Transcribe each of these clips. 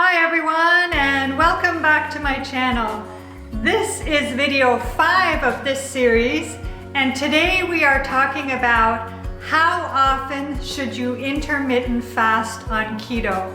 Hi everyone, and welcome back to my channel. This is video 5 of this series, and today we are talking about how often should you intermittent fast on keto.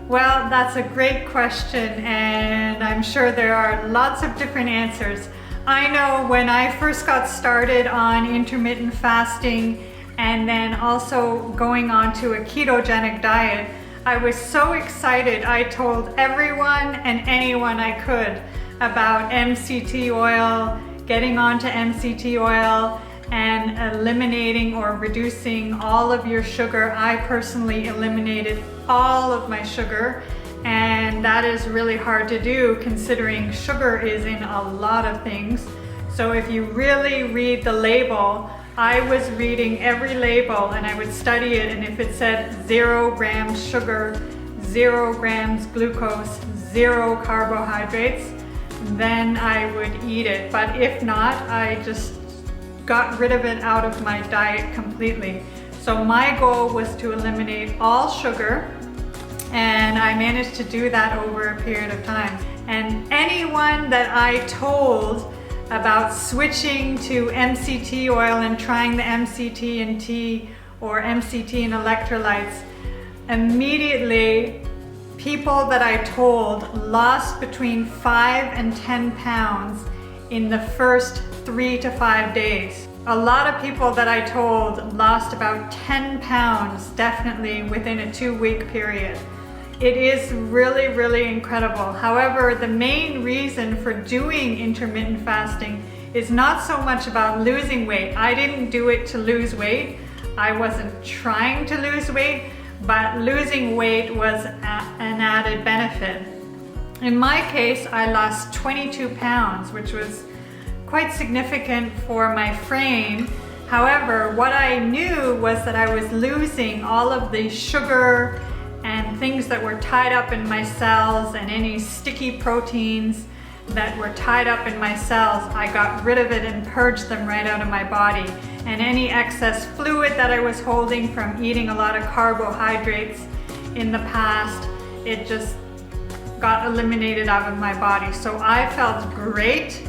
Well, that's a great question, and I'm sure there are lots of different answers. I know when I first got started on intermittent fasting and then also going on to a ketogenic diet, I was so excited. I told everyone and anyone I could about MCT oil, getting onto MCT oil and eliminating or reducing all of your sugar. I personally eliminated all of my sugar, and that is really hard to do considering sugar is in a lot of things. So if you really read the label, I was reading every label and I would study it, and if it said 0 grams sugar, 0 grams glucose, 0 carbohydrates, then I would eat it. But if not, I just got rid of it out of my diet completely. So my goal was to eliminate all sugar, and I managed to do that over a period of time. And anyone that I told about switching to MCT oil and trying the MCT and tea or MCT and electrolytes, immediately people that I told lost between 5 and 10 pounds in the first 3 to 5 days. A lot of people that I told lost about 10 pounds definitely within a 2-week period. It is really, really incredible. However, the main reason for doing intermittent fasting is not so much about losing weight. I didn't do it to lose weight. I wasn't trying to lose weight, but losing weight was an added benefit. In my case, I lost 22 pounds, which was quite significant for my frame. However, what I knew was that I was losing all of the sugar and things that were tied up in my cells, and any sticky proteins that were tied up in my cells, I got rid of it and purged them right out of my body. And any excess fluid that I was holding from eating a lot of carbohydrates in the past, it just got eliminated out of my body. So I felt great.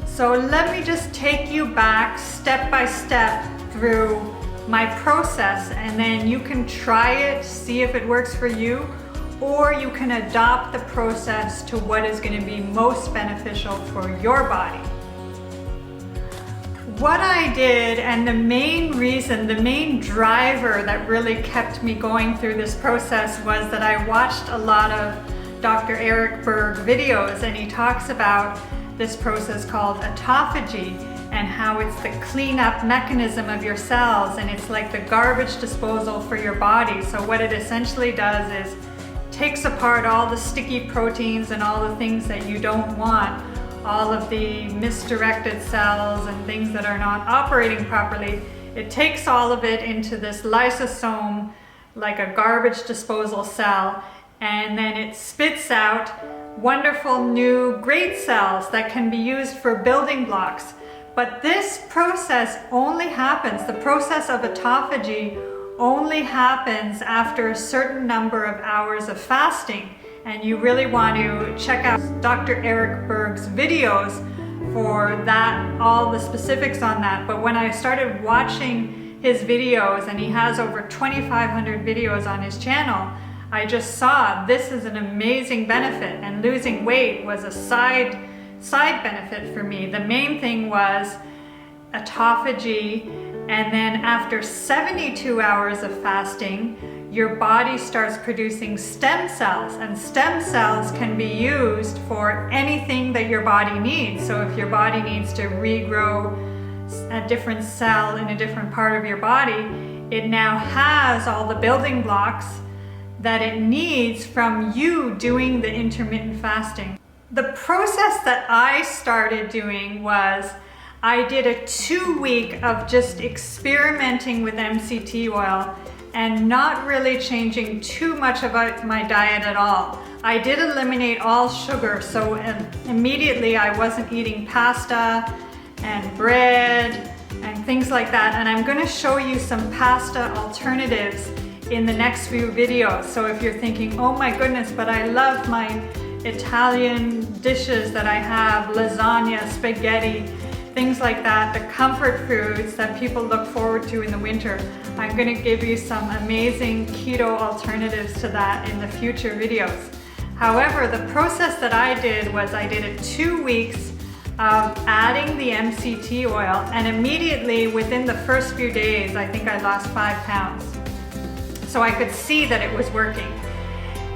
So let me just take you back step by step through my process, and then you can try it, see if it works for you, or you can adopt the process to what is going to be most beneficial for your body. What I did, and the main reason, the main driver that really kept me going through this process, was that I watched a lot of Dr. Eric Berg videos, and he talks about this process called autophagy, and how it's the cleanup mechanism of your cells, and it's like the garbage disposal for your body. So what it essentially does is takes apart all the sticky proteins and all the things that you don't want, all of the misdirected cells and things that are not operating properly. It takes all of it into this lysosome, like a garbage disposal cell, and then it spits out wonderful new great cells that can be used for building blocks. But this process only happens, the process of autophagy only happens after a certain number of hours of fasting. And you really want to check out Dr. Eric Berg's videos for that, all the specifics on that. But when I started watching his videos, and he has over 2,500 videos on his channel, I just saw this is an amazing benefit, and losing weight was a side benefit for me. The main thing was autophagy, and then after 72 hours of fasting, your body starts producing stem cells, and stem cells can be used for anything that your body needs. So if your body needs to regrow a different cell in a different part of your body, it now has all the building blocks that it needs from you doing the intermittent fasting. The process that I started doing was I did a 2-week of just experimenting with MCT oil and not really changing too much about my diet at all. I did eliminate all sugar, so immediately I wasn't eating pasta and bread and things like that. And I'm going to show you some pasta alternatives in the next few videos. So if you're thinking, oh my goodness, but I love my Italian dishes that I have, lasagna, spaghetti, things like that, the comfort foods that people look forward to in the winter, I'm going to give you some amazing keto alternatives to that in the future videos. However, the process that I did was I did it 2 weeks of adding the MCT oil, and immediately within the first few days, I think I lost 5 pounds. So I could see that it was working.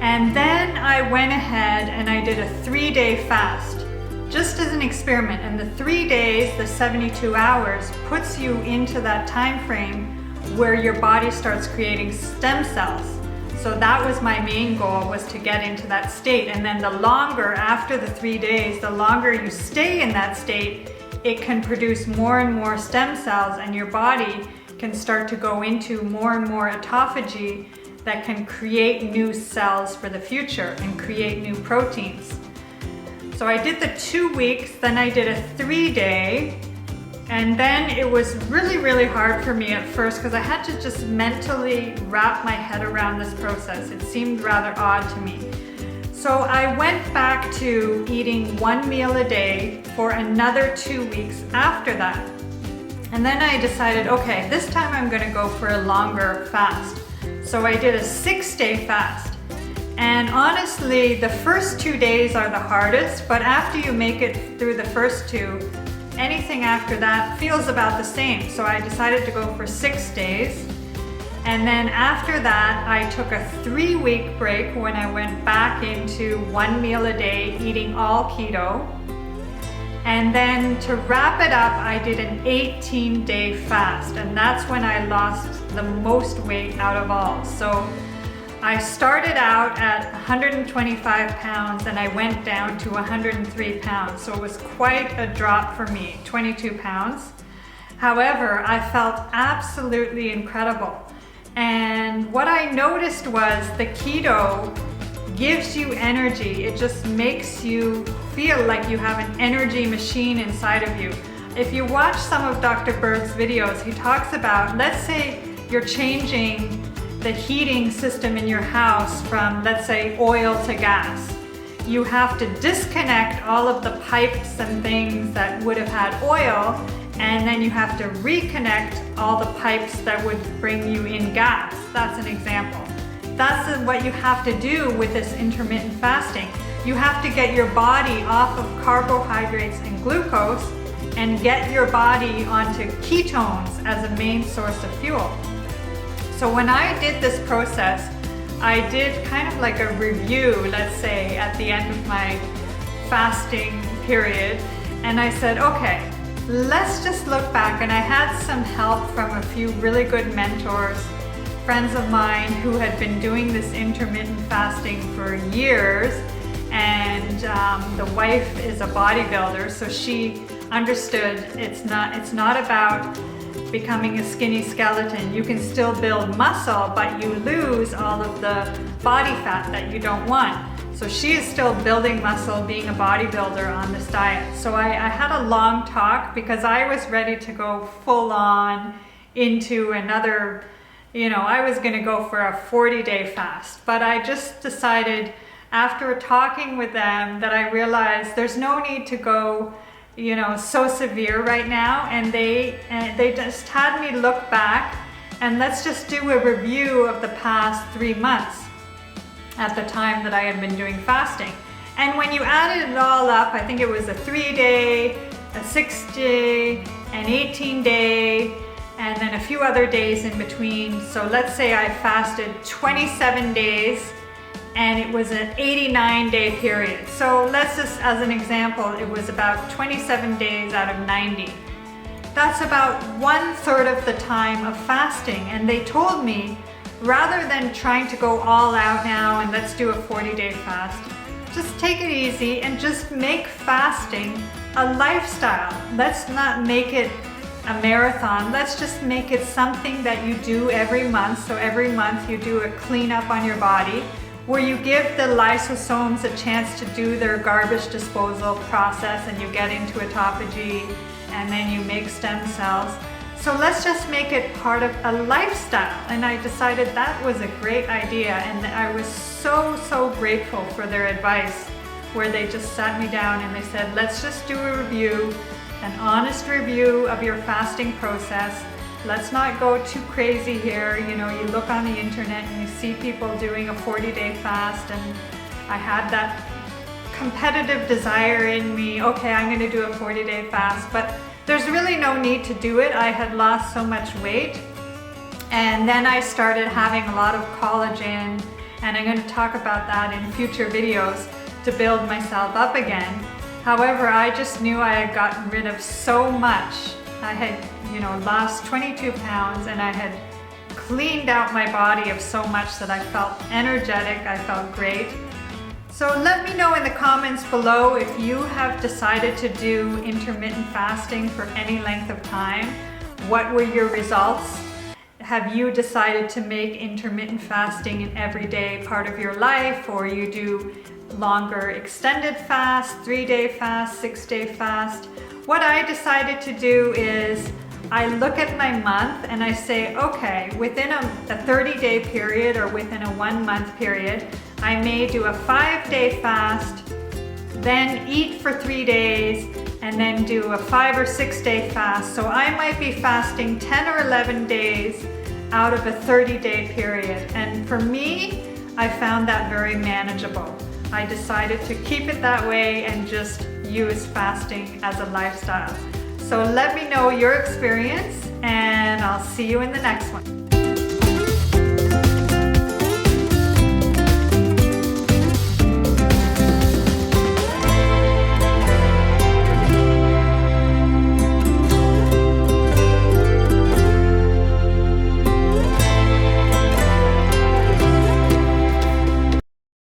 And then I went ahead and I did a 3-day fast, just as an experiment. And the 3 days, the 72 hours, puts you into that time frame where your body starts creating stem cells. So that was my main goal, was to get into that state. And then the longer, after the 3 days, the longer you stay in that state, it can produce more and more stem cells, and your body can start to go into more and more autophagy that can create new cells for the future and create new proteins. So I did the 2 weeks, then I did a 3-day, and then it was really, really hard for me at first because I had to just mentally wrap my head around this process. It seemed rather odd to me. So I went back to eating 1 meal a day for another 2 weeks after that. And then I decided, okay, this time I'm going to go for a longer fast. So I did a 6-day fast. And honestly, the first 2 days are the hardest, but after you make it through the first 2, anything after that feels about the same. So I decided to go for 6 days. And then after that, I took a 3-week break when I went back into 1 meal a day, eating all keto. And then to wrap it up, I did an 18-day fast. And that's when I lost the most weight out of all. So I started out at 125 pounds and I went down to 103 pounds. So it was quite a drop for me, 22 pounds. However, I felt absolutely incredible. And what I noticed was the keto gives you energy. It just makes you feel like you have an energy machine inside of you. If you watch some of Dr. Berg's videos, he talks about, let's say you're changing the heating system in your house from, let's say, oil to gas. You have to disconnect all of the pipes and things that would have had oil, and then you have to reconnect all the pipes that would bring you in gas. That's an example. That's what you have to do with this intermittent fasting. You have to get your body off of carbohydrates and glucose and get your body onto ketones as a main source of fuel. So when I did this process, I did kind of like a review, let's say, at the end of my fasting period. And I said, okay, let's just look back. And I had some help from a few really good mentors, friends of mine who had been doing this intermittent fasting for years. And the wife is a bodybuilder, so she understood it's not about becoming a skinny skeleton. You can still build muscle, but you lose all of the body fat that you don't want. So she is still building muscle, being a bodybuilder on this diet. So I had a long talk because I was ready to go full on into another, I was gonna go for a 40-day fast. But I just decided after talking with them that I realized there's no need to go so severe right now, and they just had me look back and let's just do a review of the past 3 months at the time that I had been doing fasting. And when you added it all up, I think it was a 3-day, a 6-day, an 18-day, and then a few other days in between. So let's say I fasted 27 days and it was an 89-day period. So let's just, as an example, it was about 27 days out of 90. That's about 1/3 of the time of fasting. And they told me, rather than trying to go all out now and let's do a 40-day fast, just take it easy and just make fasting a lifestyle. Let's not make it a marathon. Let's just make it something that you do every month. So every month you do a cleanup on your body, where you give the lysosomes a chance to do their garbage disposal process and you get into autophagy and then you make stem cells. So let's just make it part of a lifestyle. And I decided that was a great idea, and I was so grateful for their advice, where they just sat me down and they said, let's just do a review, an honest review of your fasting process. Let's not go too crazy here. You know, you look on the internet and you see people doing a 40-day fast, and I had that competitive desire in me, okay, I'm gonna do a 40-day fast, but there's really no need to do it. I had lost so much weight, and then I started having a lot of collagen, and I'm going to talk about that in future videos to build myself up again. However, I just knew I had gotten rid of so much. I had, you know, lost 22 pounds, and I had cleaned out my body of so much that I felt energetic, I felt great. So let me know in the comments below if you have decided to do intermittent fasting for any length of time. What were your results? Have you decided to make intermittent fasting an everyday part of your life, or you do longer extended fast, 3-day fast, 6-day fast? What I decided to do is I look at my month and I say, okay, within a 30-day period or within a 1-month period, I may do a 5-day fast, then eat for 3 days, and then do a 5 or 6-day fast. So I might be fasting 10 or 11 days out of a 30-day period. And for me, I found that very manageable. I decided to keep it that way and just use fasting as a lifestyle. So let me know your experience, and I'll see you in the next one.